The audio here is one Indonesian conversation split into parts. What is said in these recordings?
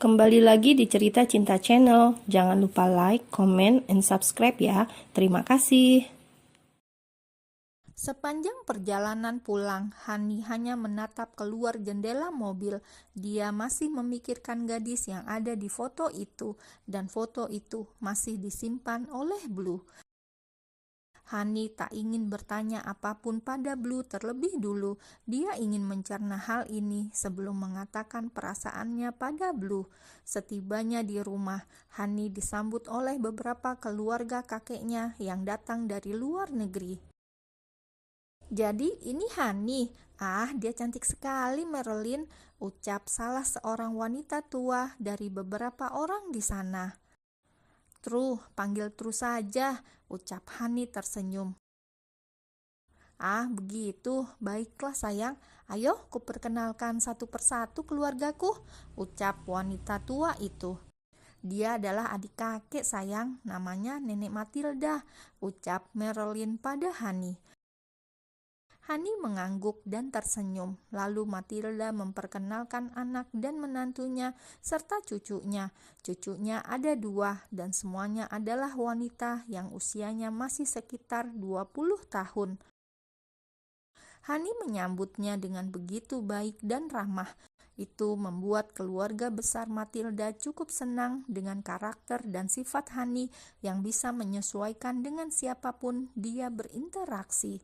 Kembali lagi di Cerita Cinta Channel. Jangan lupa like, comment, and subscribe ya. Terima kasih. Sepanjang perjalanan pulang, Hani hanya menatap keluar jendela mobil. Dia masih memikirkan gadis yang ada di foto itu, dan foto itu masih disimpan oleh Blue. Hani tak ingin bertanya apapun pada Blue terlebih dulu. Dia ingin mencerna hal ini sebelum mengatakan perasaannya pada Blue. Setibanya di rumah, Hani disambut oleh beberapa keluarga kakeknya yang datang dari luar negeri. Jadi ini Hani. Ah, dia cantik sekali, Marilyn, ucap salah seorang wanita tua dari beberapa orang di sana. True, panggil True saja, ucap Hani tersenyum. Ah, begitu. Baiklah sayang. Ayo, kuperkenalkan satu persatu keluargaku, ucap wanita tua itu. Dia adalah adik kakek sayang, namanya Nenek Matilda, ucap Marilyn pada Hani. Hani mengangguk dan tersenyum. Lalu Matilda memperkenalkan anak dan menantunya serta cucunya. Cucunya ada 2 dan semuanya adalah wanita yang usianya masih sekitar 20 tahun. Hani menyambutnya dengan begitu baik dan ramah. Itu membuat keluarga besar Matilda cukup senang dengan karakter dan sifat Hani yang bisa menyesuaikan dengan siapapun dia berinteraksi.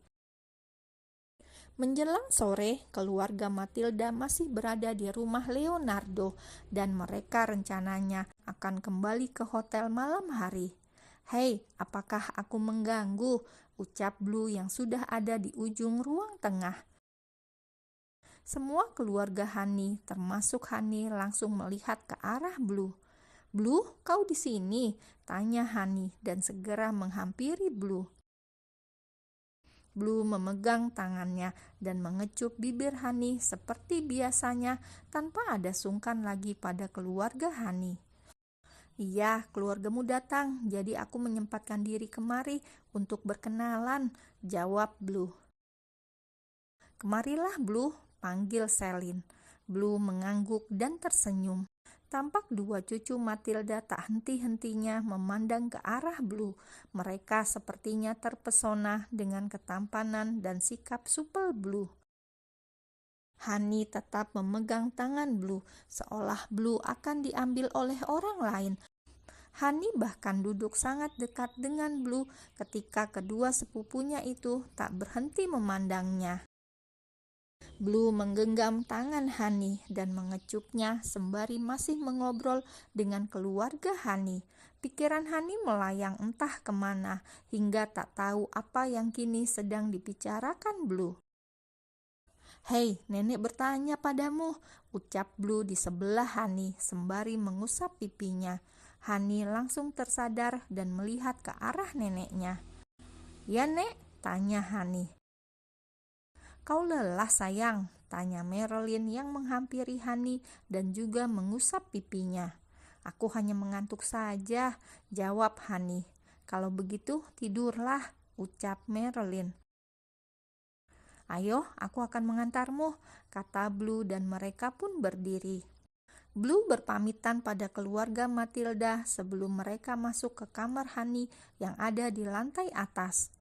Menjelang sore, keluarga Matilda masih berada di rumah Leonardo dan mereka rencananya akan kembali ke hotel malam hari. "Hei, apakah aku mengganggu?" ucap Blue yang sudah ada di ujung ruang tengah. Semua keluarga Hani, termasuk Hani, langsung melihat ke arah Blue. "Blue, kau di sini?" tanya Hani dan segera menghampiri Blue. Blue memegang tangannya dan mengecup bibir Hani seperti biasanya tanpa ada sungkan lagi pada keluarga Hani. "Iya, keluargamu datang, jadi aku menyempatkan diri kemari untuk berkenalan," jawab Blue. "Kemarilah Blue," panggil Celine. Blue mengangguk dan tersenyum. Tampak 2 cucu Matilda tak henti-hentinya memandang ke arah Blue. Mereka sepertinya terpesona dengan ketampanan dan sikap supel Blue. Hani tetap memegang tangan Blue, seolah Blue akan diambil oleh orang lain. Hani bahkan duduk sangat dekat dengan Blue ketika kedua sepupunya itu tak berhenti memandangnya. Blue menggenggam tangan Hani dan mengecupnya sembari masih mengobrol dengan keluarga Hani. Pikiran Hani melayang entah kemana hingga tak tahu apa yang kini sedang dibicarakan Blue. "Hei, nenek bertanya padamu," ucap Blue di sebelah Hani sembari mengusap pipinya. Hani langsung tersadar dan melihat ke arah neneknya. "Ya, Nek?" tanya Hani. "Kau lelah sayang?" tanya Marilyn yang menghampiri Hani dan juga mengusap pipinya. "Aku hanya mengantuk saja," jawab Hani. "Kalau begitu tidurlah," ucap Marilyn. "Ayo, aku akan mengantarmu," kata Blue dan mereka pun berdiri. Blue berpamitan pada keluarga Matilda sebelum mereka masuk ke kamar Hani yang ada di lantai atas.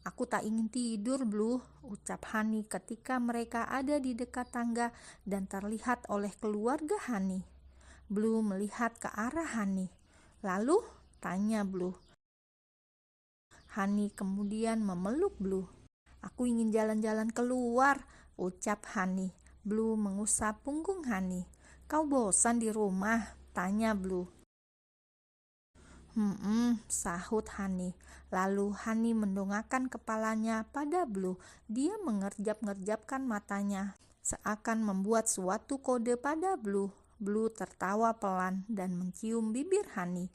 "Aku tak ingin tidur, Blue," ucap Hani ketika mereka ada di dekat tangga dan terlihat oleh keluarga Hani. Blue melihat ke arah Hani. "Lalu?" tanya Blue. Hani kemudian memeluk Blue. "Aku ingin jalan-jalan keluar," ucap Hani. Blue mengusap punggung Hani. "Kau bosan di rumah?" tanya Blue. Sahut Hani. Lalu Hani mendongakkan kepalanya pada Blue. Dia mengerjap-ngerjapkan matanya, seakan membuat suatu kode pada Blue. Blue tertawa pelan dan mencium bibir Hani.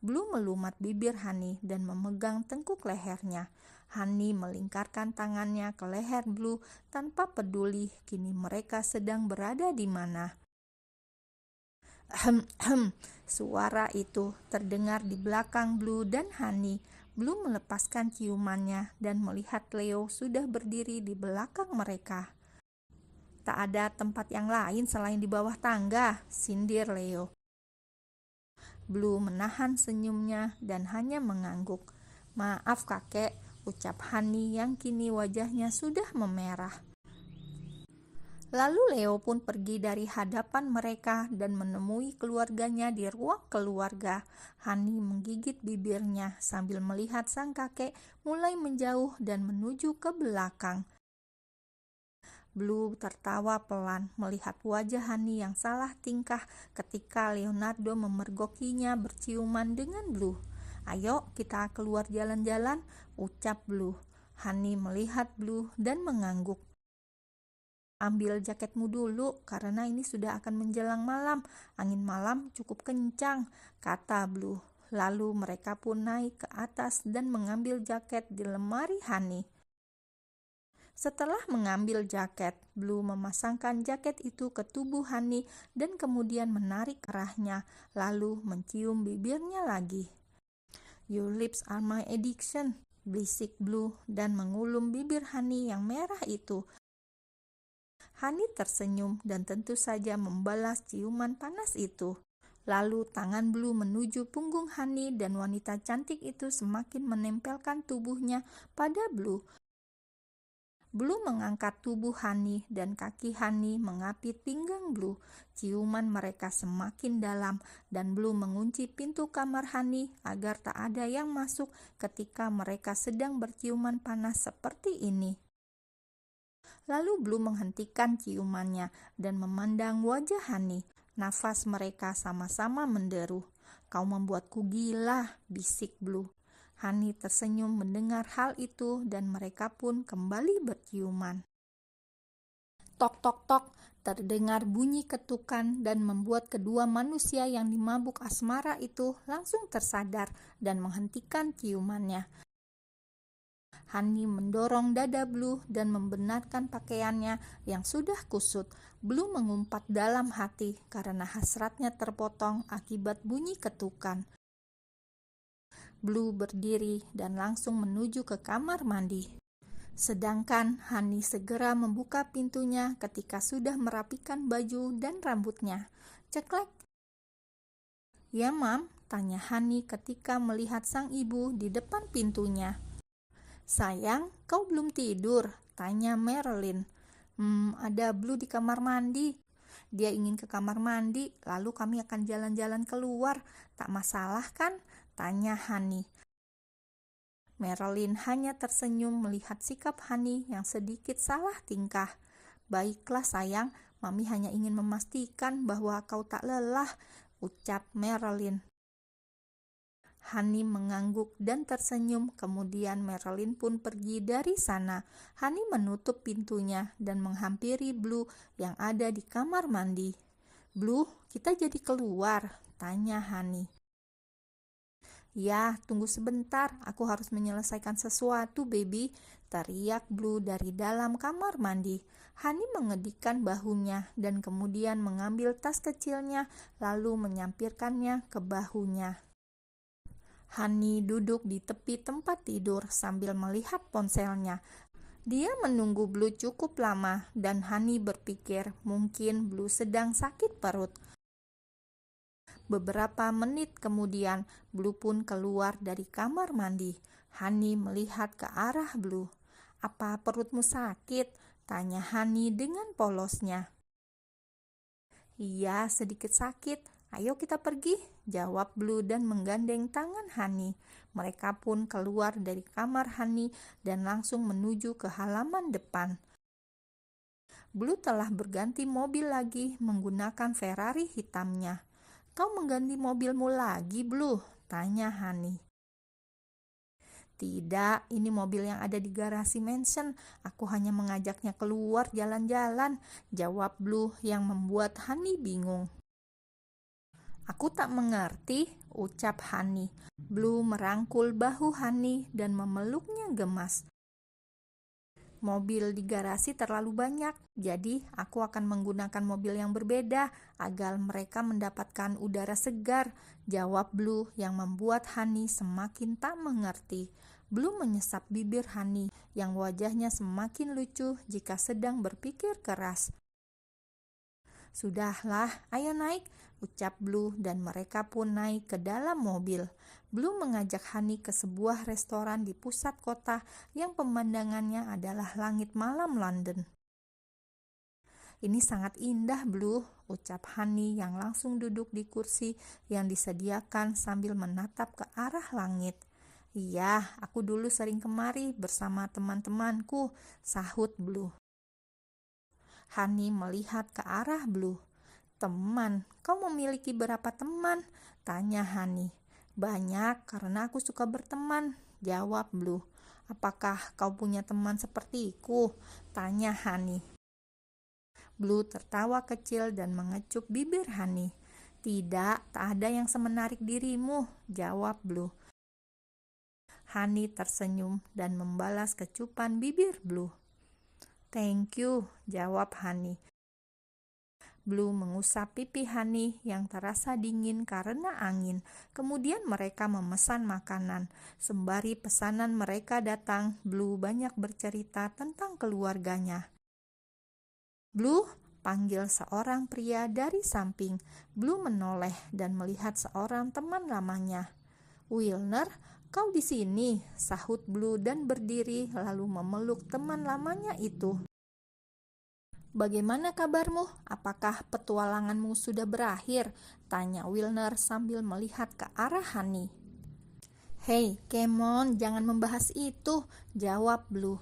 Blue melumat bibir Hani dan memegang tengkuk lehernya. Hani melingkarkan tangannya ke leher Blue tanpa peduli kini mereka sedang berada di mana. Suara itu terdengar di belakang Blue dan Hani. Blue melepaskan ciumannya dan melihat Leo sudah berdiri di belakang mereka. Tak ada tempat yang lain selain di bawah tangga, sindir Leo. Blue menahan senyumnya dan hanya mengangguk. Maaf kakek, ucap Hani yang kini wajahnya sudah memerah. Lalu Leo pun pergi dari hadapan mereka dan menemui keluarganya di ruang keluarga. Hani menggigit bibirnya sambil melihat sang kakek mulai menjauh dan menuju ke belakang. Blue tertawa pelan melihat wajah Hani yang salah tingkah ketika Leonardo memergokinya berciuman dengan Blue. Ayo kita keluar jalan-jalan, ucap Blue. Hani melihat Blue dan mengangguk. Ambil jaketmu dulu karena ini sudah akan menjelang malam. Angin malam cukup kencang, kata Blue. Lalu mereka pun naik ke atas dan mengambil jaket di lemari Hani. Setelah mengambil jaket, Blue memasangkan jaket itu ke tubuh Hani dan kemudian menarik kerahnya, lalu mencium bibirnya lagi. Your lips are my addiction, bisik Blue dan mengulum bibir Hani yang merah itu. Hani tersenyum dan tentu saja membalas ciuman panas itu. Lalu tangan Blue menuju punggung Hani dan wanita cantik itu semakin menempelkan tubuhnya pada Blue. Blue mengangkat tubuh Hani dan kaki Hani mengapit pinggang Blue. Ciuman mereka semakin dalam dan Blue mengunci pintu kamar Hani agar tak ada yang masuk ketika mereka sedang berciuman panas seperti ini. Lalu Blue menghentikan ciumannya dan memandang wajah Hani. Nafas mereka sama-sama menderu. Kau membuatku gila, bisik Blue. Hani tersenyum mendengar hal itu dan mereka pun kembali berciuman. Tok tok tok, terdengar bunyi ketukan dan membuat kedua manusia yang dimabuk asmara itu langsung tersadar dan menghentikan ciumannya. Hani mendorong dada Blue dan membenarkan pakaiannya yang sudah kusut. Blue mengumpat dalam hati karena hasratnya terpotong akibat bunyi ketukan. Blue berdiri dan langsung menuju ke kamar mandi. Sedangkan Hani segera membuka pintunya ketika sudah merapikan baju dan rambutnya. Ceklek. Ya, Mam, tanya Hani ketika melihat sang ibu di depan pintunya. Sayang, kau belum tidur? Tanya Marilyn. Ada Blue di kamar mandi. Dia ingin ke kamar mandi, lalu kami akan jalan-jalan keluar. Tak masalah kan? Tanya Hani. Marilyn hanya tersenyum melihat sikap Hani yang sedikit salah tingkah. Baiklah sayang, Mami hanya ingin memastikan bahwa kau tak lelah, ucap Marilyn. Hani mengangguk dan tersenyum, kemudian Marilyn pun pergi dari sana. Hani menutup pintunya dan menghampiri Blue yang ada di kamar mandi. Blue, kita jadi keluar? Tanya Hani. Ya, tunggu sebentar, aku harus menyelesaikan sesuatu, baby, teriak Blue dari dalam kamar mandi. Hani mengedikkan bahunya dan kemudian mengambil tas kecilnya lalu menyampirkannya ke bahunya. Hani duduk di tepi tempat tidur sambil melihat ponselnya. Dia menunggu Blue cukup lama dan Hani berpikir mungkin Blue sedang sakit perut. Beberapa menit kemudian, Blue pun keluar dari kamar mandi. Hani melihat ke arah Blue. Apa perutmu sakit? Tanya Hani dengan polosnya. Iya, sedikit sakit. Ayo kita pergi, jawab Blue dan menggandeng tangan Hani. Mereka pun keluar dari kamar Hani dan langsung menuju ke halaman depan. Blue telah berganti mobil lagi menggunakan Ferrari hitamnya. Kau mengganti mobilmu lagi, Blue? Tanya Hani. Tidak, ini mobil yang ada di garasi mansion. Aku hanya mengajaknya keluar jalan-jalan, jawab Blue yang membuat Hani bingung. Aku tak mengerti, ucap Hani. Blue merangkul bahu Hani dan memeluknya gemas. Mobil di garasi terlalu banyak, jadi aku akan menggunakan mobil yang berbeda agar mereka mendapatkan udara segar, jawab Blue yang membuat Hani semakin tak mengerti. Blue menyesap bibir Hani yang wajahnya semakin lucu jika sedang berpikir keras. Sudahlah, ayo naik, ucap Blue dan mereka pun naik ke dalam mobil. Blue mengajak Honey ke sebuah restoran di pusat kota yang pemandangannya adalah langit malam London. Ini sangat indah, Blue, ucap Honey yang langsung duduk di kursi yang disediakan sambil menatap ke arah langit. Iya, aku dulu sering kemari bersama teman-temanku, sahut Blue. Honey melihat ke arah Blue. Teman, kau memiliki berapa teman? Tanya Honey. Banyak, karena aku suka berteman, jawab Blue. Apakah kau punya teman sepertiku? Tanya Honey. Blue tertawa kecil dan mengecup bibir Honey. Tidak, tak ada yang semenarik dirimu, jawab Blue. Honey tersenyum dan membalas kecupan bibir Blue. Thank you, jawab Honey. Blue mengusap pipi Honey yang terasa dingin karena angin. Kemudian mereka memesan makanan. Sembari pesanan mereka datang, Blue banyak bercerita tentang keluarganya. Blue, panggil seorang pria dari samping. Blue menoleh dan melihat seorang teman lamanya. Wilner, kau di sini, sahut Blue dan berdiri lalu memeluk teman lamanya itu. Bagaimana kabarmu? Apakah petualanganmu sudah berakhir? Tanya Wilner sambil melihat ke arah Honey. Hei, come on, jangan membahas itu, jawab Blue.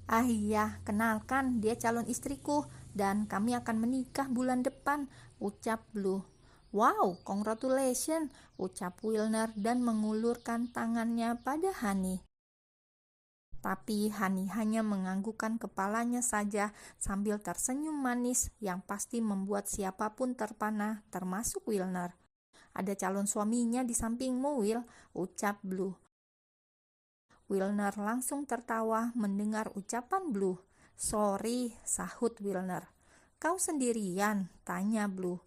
Ah iya, kenalkan, dia calon istriku dan kami akan menikah bulan depan, ucap Blue. Wow, congratulations, ucap Wilner dan mengulurkan tangannya pada Honey. Tapi Honey hanya menganggukkan kepalanya saja sambil tersenyum manis yang pasti membuat siapapun terpana, termasuk Wilner. Ada calon suaminya di sampingmu, Will, ucap Blue. Wilner langsung tertawa mendengar ucapan Blue. Sorry, sahut Wilner. Kau sendirian? Tanya Blue.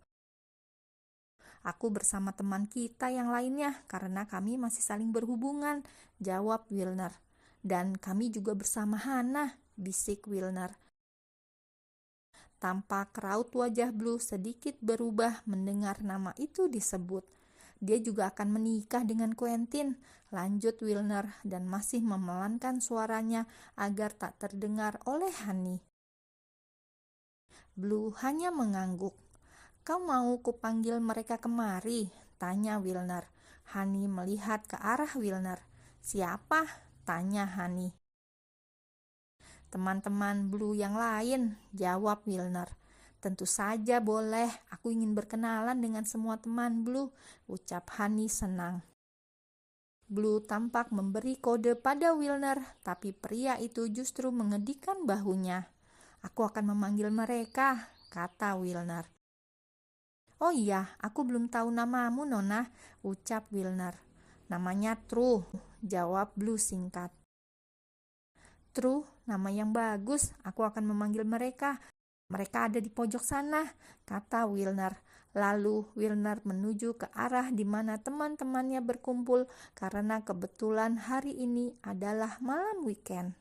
Aku bersama teman kita yang lainnya karena kami masih saling berhubungan, jawab Wilner. Dan kami juga bersama Hannah, bisik Wilner. Tampak raut wajah Blue sedikit berubah mendengar nama itu disebut. Dia juga akan menikah dengan Quentin, lanjut Wilner dan masih memelankan suaranya agar tak terdengar oleh Honey. Blue hanya mengangguk. Kau mau kupanggil mereka kemari? Tanya Wilner. Honey melihat ke arah Wilner. Siapa? Tanya Honey. Teman-teman Blue yang lain, jawab Wilner. Tentu saja boleh, aku ingin berkenalan dengan semua teman Blue, ucap Honey senang. Blue tampak memberi kode pada Wilner, tapi pria itu justru mengedikkan bahunya. Aku akan memanggil mereka, kata Wilner. Oh iya, aku belum tahu namamu, Nona, ucap Wilner. Namanya True, jawab Blue singkat. True, nama yang bagus, aku akan memanggil mereka. Mereka ada di pojok sana, kata Wilner. Lalu Wilner menuju ke arah di mana teman-temannya berkumpul karena kebetulan hari ini adalah malam weekend.